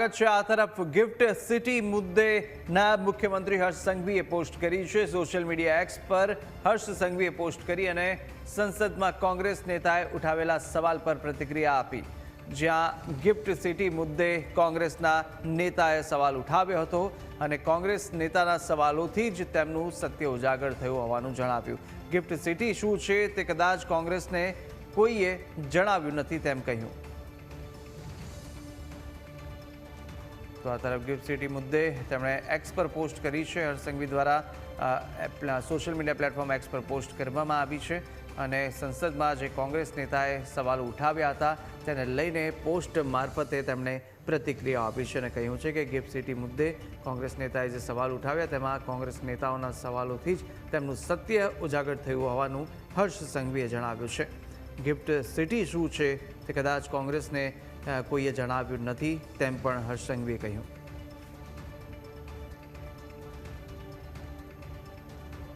સ્વાગત છે। આ તરફ ગિફ્ટ સિટી મુદ્દે નાયબ મુખ્યમંત્રી હર્ષ સંઘવીએ પોસ્ટ કરી છે। સોશિયલ મીડિયા એક્સ પર હર્ષ સંઘવીએ પોસ્ટ કરી અને સંસદમાં કોંગ્રેસ નેતાએ ઉઠાવેલા સવાલ પર પ્રતિક્રિયા આપી। જ્યાં ગિફ્ટ સિટી મુદ્દે કોંગ્રેસના નેતાએ સવાલ ઉઠાવ્યો હતો અને કોંગ્રેસ નેતાના સવાલોથી જ તેમનું સત્ય ઉજાગર થયું હોવાનું જણાવ્યું। ગિફ્ટ સિટી શું છે તે કદાચ કોંગ્રેસને કોઈએ જણાવ્યું નથી તેમ કહ્યું। તો આ તરફ ગિફ્ટ સિટી મુદ્દે તેમણે એક્સ પર પોસ્ટ કરી છે। હર્ષ સંઘવી દ્વારા સોશિયલ મીડિયા પ્લેટફોર્મ એક્સ પર પોસ્ટ કરવામાં આવી છે અને સંસદમાં જે કોંગ્રેસ નેતાએ સવાલો ઉઠાવ્યા હતા તેને લઈને પોસ્ટ મારફતે તેમણે પ્રતિક્રિયા આપી છે અને કહ્યું છે કે ગિફ્ટ સિટી મુદ્દે કોંગ્રેસ નેતાએ જે સવાલ ઉઠાવ્યા તેમાં કોંગ્રેસ નેતાઓના સવાલોથી જ તેમનું સત્ય ઉજાગર થયું હોવાનું હર્ષ સંઘવીએ જણાવ્યું છે। ગિફ્ટ સિટી શું છે તે કદાચ કોંગ્રેસને કોઈએ જણાવ્યું નથી તેમ પણ હર્ષ સંઘવીએ કહ્યું।